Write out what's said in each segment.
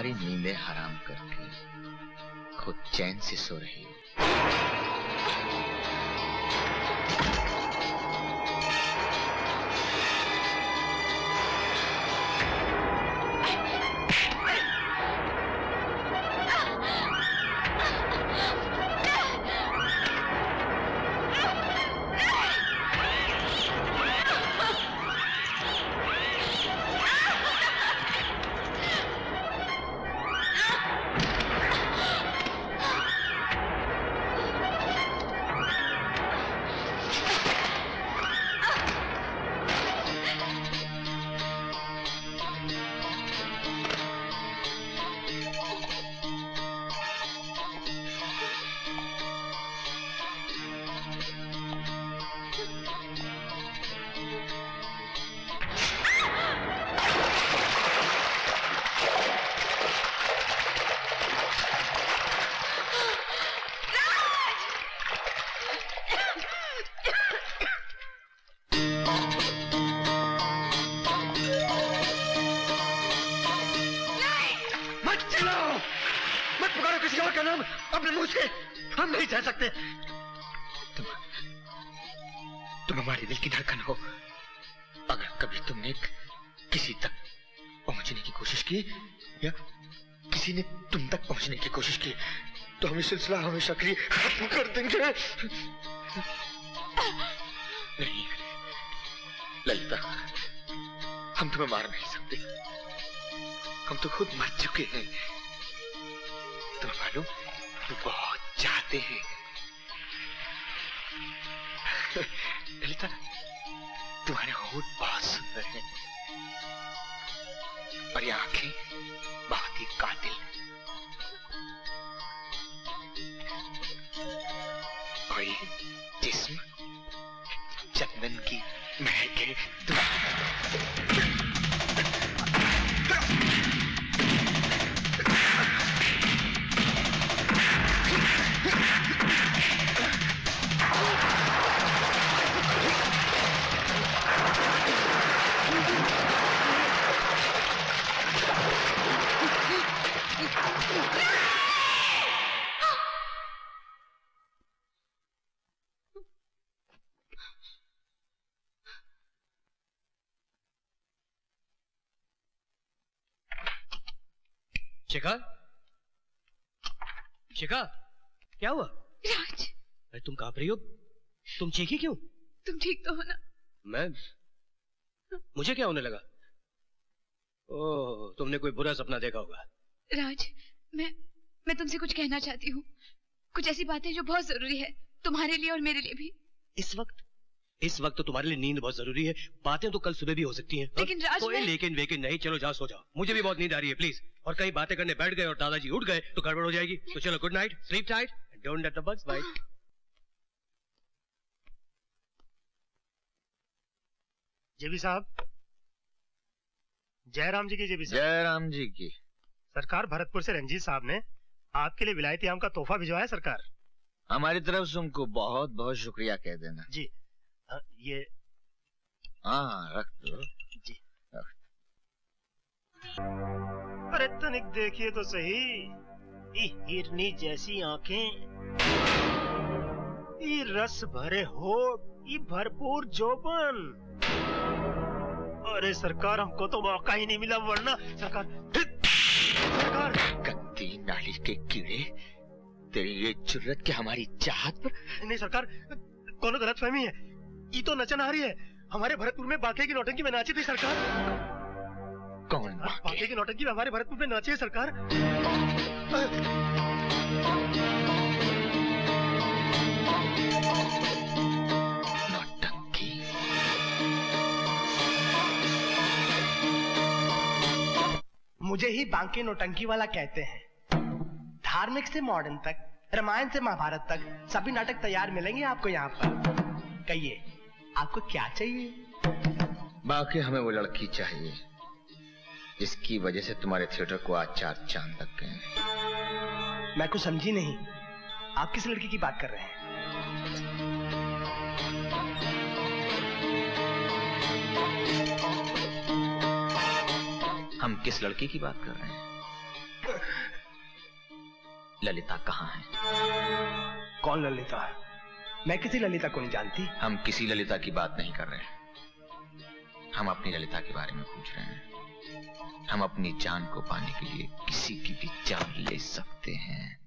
हमारी नींदें हराम करके खुद चैन से सो रही हो। हम नहीं सह सकते। तुम हमारे दिल की धड़कन हो। अगर कभी तुमने किसी तक पहुंचने की कोशिश की या किसी ने तुम तक पहुंचने की कोशिश की तो हम ये सिलसिला हमेशा के लिए खत्म कर देंगे। नहीं ललिता, हम तुम्हें मार नहीं सकते। हम तो खुद मर चुके हैं। तुम्हें मालूम, तुम बहुत चाहते हैं। ललिता, तुम्हारे होठ बहुत सुंदर हैं और ये आंखें बहुत ही कातिल और ये जिस्म चंदन की महक है। शिखा, शिखा, क्या हुआ? राज, अरे तुम कांप रही हो, तुम चीखी क्यों? तुम ठीक तो हो ना? मुझे क्या होने लगा? ओह, तुमने कोई बुरा सपना देखा होगा। राज, मैं तुमसे कुछ कहना चाहती हूँ। कुछ ऐसी बातें जो बहुत जरूरी है, तुम्हारे लिए और मेरे लिए भी। इस वक्त तो तुम्हारे लिए नींद बहुत जरूरी है। बातें तो कल सुबह भी हो सकती हैं। लेकिन राज, कोई लेकिन वेकिन नहीं। चलो जाओ, सो जाओ। मुझे भी बहुत नींद आ रही है, प्लीज। और कहीं बातें करने बैठ गए और दादाजी उठ गए तो गड़बड़ हो जाएगी। तो चलो, good night, sleep tight, don't let the bugs bite. JB साहब, जयराम जी की। जेबी साहब, जयराम जी की। सरकार, भरतपुर से रंजीत साहब ने आपके लिए विलायती आम का तोहफा भिजवाया सरकार। हमारी तरफ से उनको बहुत बहुत शुक्रिया कह देना। जी ये हाँ, रख दो जी। रख। अरे तनिक देखिए तो सही, ये हिरनी जैसी आंखें, ये रस भरे होठ, ये भरपूर जोबन। अरे सरकार, हमको तो मौका ही नहीं मिला, वरना सरकार गंदी नाली के कीड़े, तेरी ये जुर्रत के हमारी चाहत पर। नहीं सरकार, कोनो गलत फहमी है। ये तो नचन आ रही है। हमारे भरतपुर में बाके की नौटंकी में नाची थी सरकार। कौन बाके की नौटंकी में हमारे भरतपुर में नाची है सरकार। नौटंकी? मुझे ही बांके नौटंकी वाला कहते हैं। धार्मिक से मॉडर्न तक, रामायण से महाभारत तक सभी नाटक तैयार मिलेंगे आपको यहाँ पर। कहिए, आपको क्या चाहिए? बाकी हमें वो लड़की चाहिए जिसकी वजह से तुम्हारे थिएटर को आज 4 चांद लग गए। मैं कुछ समझी नहीं, आप किस लड़की की बात कर रहे हैं? हम किस लड़की की बात कर रहे हैं? ललिता कहाँ है? कौन ललिता? मैं किसी ललिता को नहीं जानती। हम किसी ललिता की बात नहीं कर रहे हैं, हम अपनी ललिता के बारे में पूछ रहे हैं। हम अपनी जान को पाने के लिए किसी की भी जान ले सकते हैं।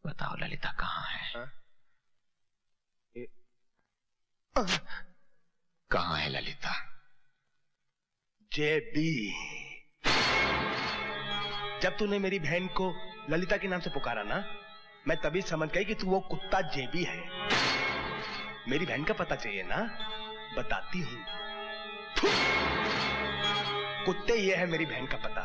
बताओ ललिता कहाँ है? कहाँ है ललिता? जेबी। जब तूने मेरी बहन को ललिता के नाम से पुकारा ना, मैं तभी समझ गई कि तू वो कुत्ता जेबी है। मेरी बहन का पता चाहिए ना, बताती हूँ। कुत्ते, ये है मेरी बहन का पता।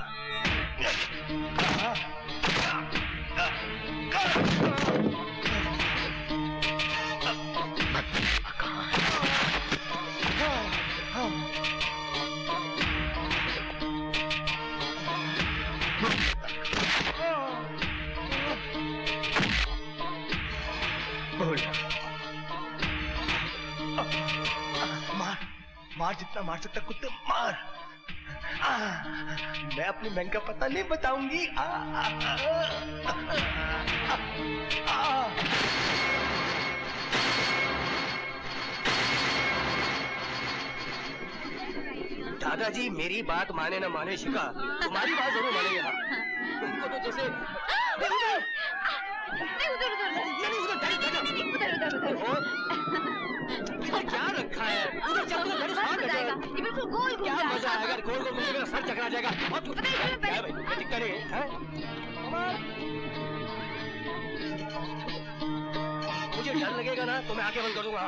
मार जितना मार सकता कुत्ते मार। मैं अपनी बहन का पता नहीं बताऊंगी। दादाजी मेरी बात माने ना माने शिका, तुम्हारी बात जरूर मानेंगे। तुमको तो जैसे क्या रखा है? उधर चल, उधर ये बिल्कुल गोल घूम क्या रहा है। मजा आएगा? गोल गोल घूमेगा, सर चकरा जाएगा। और क्या है भाई? क्या दिक्कत है? मुझे डर लगेगा ना तो मैं आंखें बंद कर दूंगा।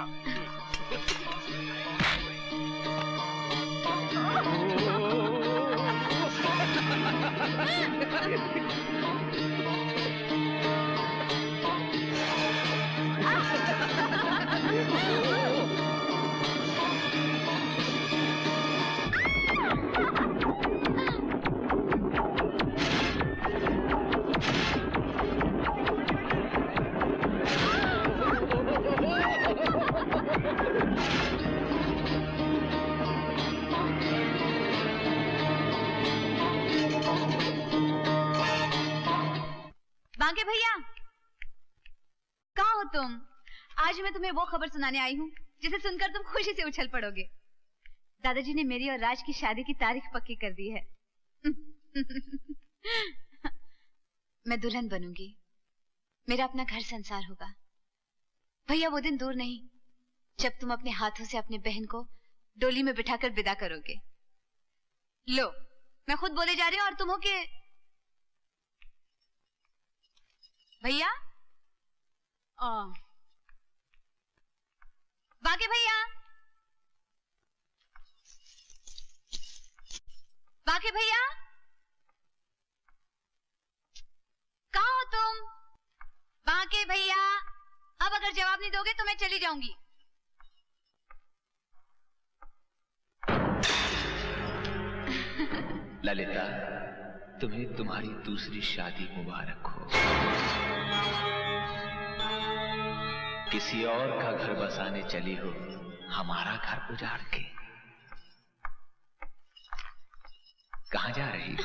बांके भैया, कहाँ हो तुम? आज मैं तुम्हें वो खबर सुनाने आई हूँ जिसे सुनकर तुम खुशी से उछल पड़ोगे। दादाजी ने मेरी और राज की शादी की तारीख पक्की कर दी है। मैं दुल्हन बनूंगी, मेरा अपना घर संसार होगा। भैया वो दिन दूर नहीं जब तुम अपने हाथों से अपनी बहन को डोली में बिठाकर विदा करोगे। लो, मैं खुद बोले जा रही हूँ और तुम हो के भैया। बाके भैया, बाके भैया, कहाँ हो तुम? बाके भैया, अब अगर जवाब नहीं दोगे तो मैं चली जाऊंगी। ललिता, तुम्हें तुम्हारी दूसरी शादी मुबारक हो। किसी और का घर बसाने चली हो, हमारा घर उजाड़ के। कहां जा रही हो?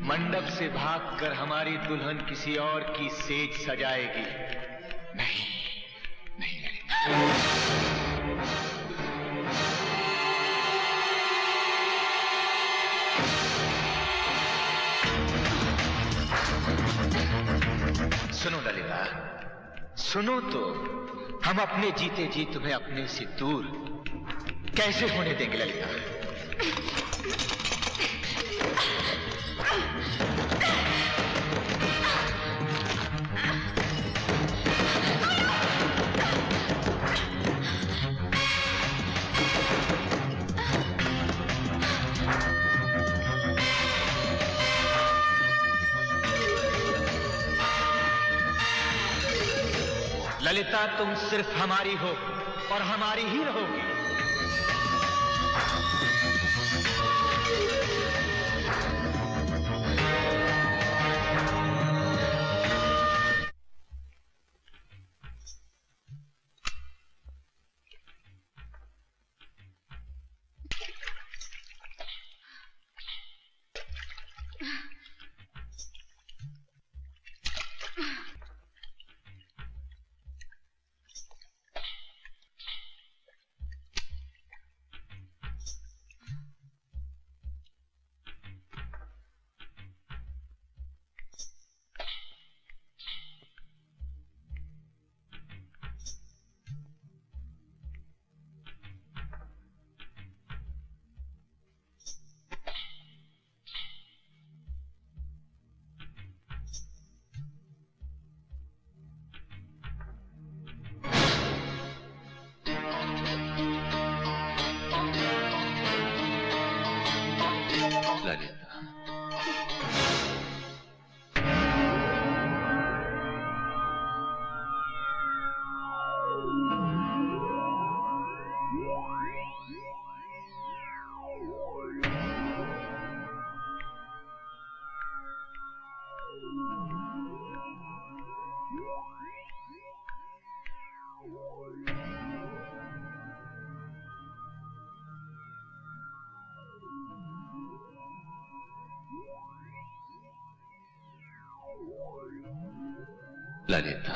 मंडप से भागकर हमारी दुल्हन किसी और की सेज सजाएगी। नहीं, नहीं ललिता। सुनो ललिता, सुनो तो, हम अपने जीते जी तुम्हें अपने से दूर कैसे होने देंगे ललिता? ललिता, तुम सिर्फ हमारी हो और हमारी ही रहोगी। ललिता, ललिता,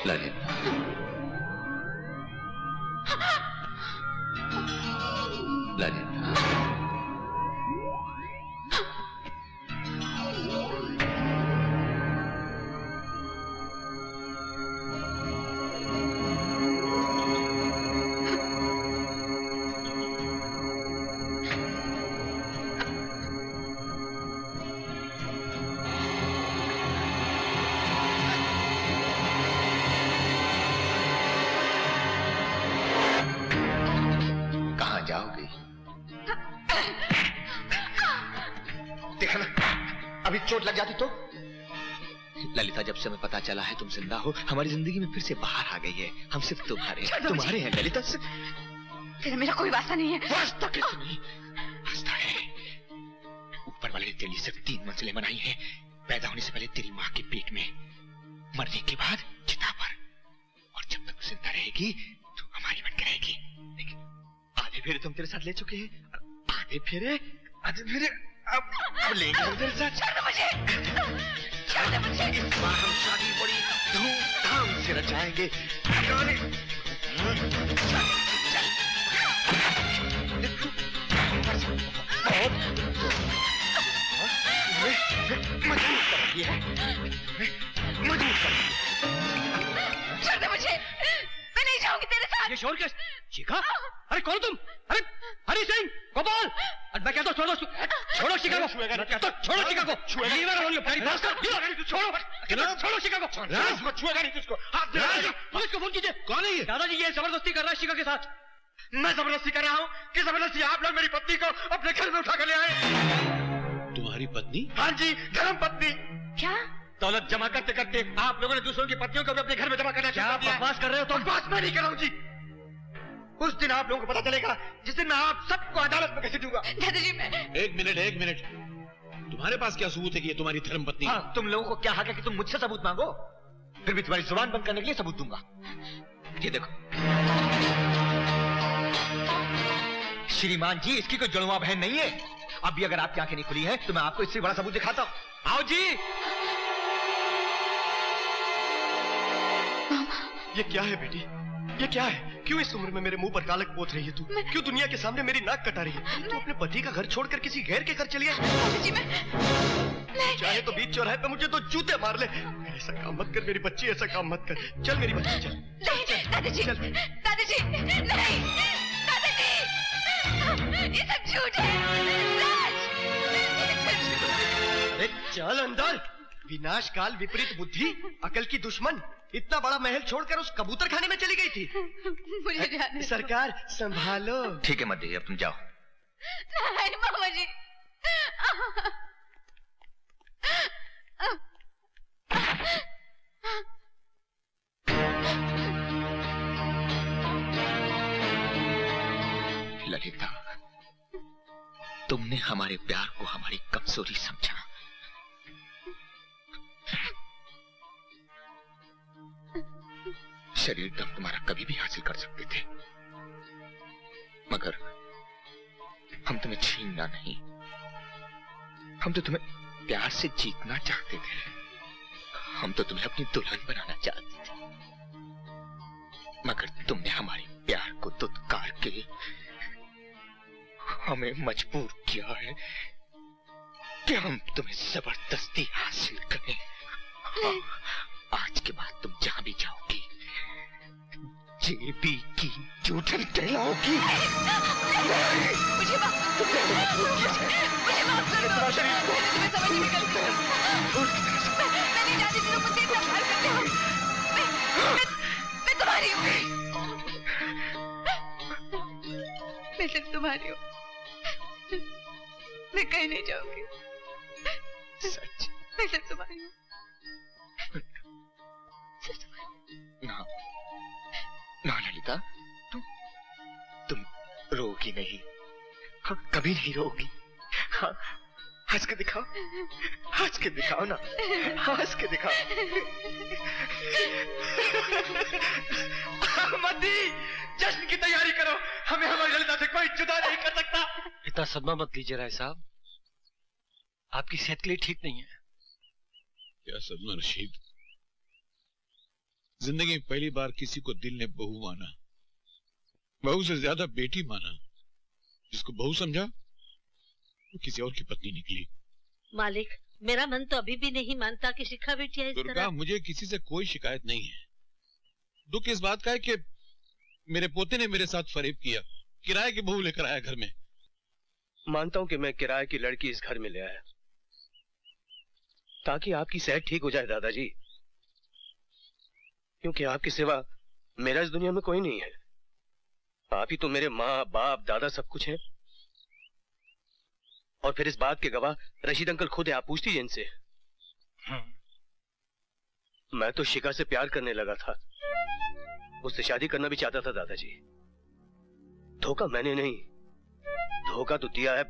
ललिता, ललिता, जाओगी? देखा ना, अभी चोट लग जाती तो। ललिता, जब से हमें पता चला है तुम जिंदा हो, हमारी जिंदगी में फिर से बाहर आ गई है। हम सिर्फ तुम्हारे हैं ललिता। तेरा मेरा कोई वास्ता नहीं है। वास्ता कैसे नहीं? वास्ता है। ऊपर वाले ने तेरे लिए सिर्फ 3 मंजिलें बनाई हैं। पैदा होने से पहले तेरी माँ के पेट में, मरने के बाद चिता पर, और जब तक जिंदा रहेगी तो हमारी बनकर रहेगी। लेकिन आधे फेरे तुम तेरे साथ ले चुके हैं, आधे फेरे अब लेंगे तेरे साथ। इस बार हम शादी बड़ी धूमधाम से रचाएंगे। मजबूर कर रही है, मजबूर कर रही है। छोड़ दे मुझे, मैं नहीं जाऊंगी तेरे साथ। ये शोर क्या? शिखा? अरे कौन तुम? अरे हरी सिंह, गोपाल, मैं कहता हूँ छोड़ो, छोड़ो शिखा को। मैं कहता हूँ छोड़ो शिखा को। छोड़ो शिखा को। छुएगा नहीं तुझको। पुलिस को फोन कीजिए। कौन है ये? दादाजी ये जबरदस्ती कर रहा है शिखा के साथ। मैं जबरदस्ती कर रहा हूँ कि जबरदस्ती आप लोग मेरी पत्नी को अपने घर में उठा कर ले आए। तुम्हारी पत्नी? हाँ जी, धर्म पत्नी। क्या? दौलत जमा करते करते आप लोगों ने दूसरों की पत्नियों को भी अपने घर में जमा करना क्या बकवास कर रहे हो तुम? बकवास मैं नहीं कर रहा हूँ जी। उस दिन आप लोगों को पता चलेगा जिस दिन मैं आप सबको अदालत में कैसे दूंगा। दादाजी मैं। एक मिनट, तुम्हारे पास क्या सबूत है कि ये तुम्हारी धर्म पत्नी? हाँ, तुम लोगों को क्या हक है कि तुम मुझसे सबूत मांगो? फिर भी तुम्हारी जुबान बंद करने के लिए सबूत दूंगा। ये देखो श्रीमान जी, इसकी कोई जुड़वा बहन नहीं है। अभी अगर आपकी आंखें नहीं खुली हैं तो मैं आपको इससे बड़ा सबूत दिखाता हूँ। आओ जी। ये क्या है बेटी? ये क्या है? क्यों इस उम्र में मेरे मुंह पर कालक पोत रही है तू? क्यों दुनिया के सामने मेरी नाक कटा रही है? तू अपने पति का घर छोड़कर किसी गैर के घर चली आई? चाहे तो बीच चौराहे पे मुझे तो जूते मार ले। ऐसा काम मत कर मेरी बच्ची, ऐसा काम मत कर। चल मेरी बच्ची चल। नहीं दादाजी, दादाजी नहीं, दादाजी ये सब झूठ है। अरे चल अंदर। विनाश काल विपरीत बुद्धि, अकल की दुश्मन। इतना बड़ा महल छोड़कर उस कबूतर खाने में चली गई थी। मुझे जाने दो। सरकार संभालो। ठीक है मत देइए, अब तुम जाओ। नहीं मामा जी। ललिता, तुमने हमारे प्यार को हमारी कमजोरी समझा। शरीर तो हम तुम्हारा कभी भी हासिल कर सकते थे, मगर हम तुम्हें छीनना नहीं, हम तो तुम्हें प्यार से जीतना चाहते थे। हम तो तुम्हें अपनी दुल्हन बनाना चाहते थे, मगर तुमने हमारे प्यार को दुत्कार के हमें मजबूर किया है कि हम तुम्हें जबरदस्ती हासिल करें। हाँ, आज के बाद तुम जहां भी जाओगी जेबी की जूठन कहलाओगी। मुझे माफ कर दो। मैं नहीं जानती तुम मुझसे इतना प्यार करते हो। तुम्हारी हूँ, मैं कहीं नहीं जाऊंगी। सच? मैं सब तुम्हारी हूँ। ना ना ललिता, तुम रोगी नहीं। हाँ, कभी नहीं रोगी। हाँ, हंस के दिखाओ, हंस के दिखाओ ना, हंस के दिखाओ। मती, जश्न की तैयारी करो, हमें हमारी ललिता से कोई जुदा नहीं कर सकता। इतना सदमा मत लीजिए राय साहब, आपकी सेहत के लिए ठीक नहीं है। क्या सदमा रशीद, जिंदगी में पहली बार किसी को दिल ने बहू माना, बहू से ज्यादा बेटी माना। जिसको बहू समझा वो किसी और की पत्नी निकली। मालिक, मेरा मन तो अभी भी नहीं मानता कि शिखा बिटिया इस दुर्गा, तरह। मुझे किसी से कोई शिकायत नहीं है। दुख इस बात का है कि मेरे पोते ने मेरे साथ फरेब किया, किराए की बहू लेकर आया घर में। मानता हूं कि मैं किराए की लड़की इस घर में ले आया ताकि आपकी सेहत ठीक हो जाए दादाजी, क्योंकि आपके सिवा मेरा इस दुनिया में कोई नहीं है। आप ही तो मेरे माँ बाप दादा सब कुछ हैं। और फिर इस बात के गवाह रशीद अंकल खुद है, आप पूछ लीजिए इनसे। मैं तो शिखा से प्यार करने लगा था, उससे शादी करना भी चाहता था दादाजी। धोखा मैंने नहीं, धोखा तो दिया है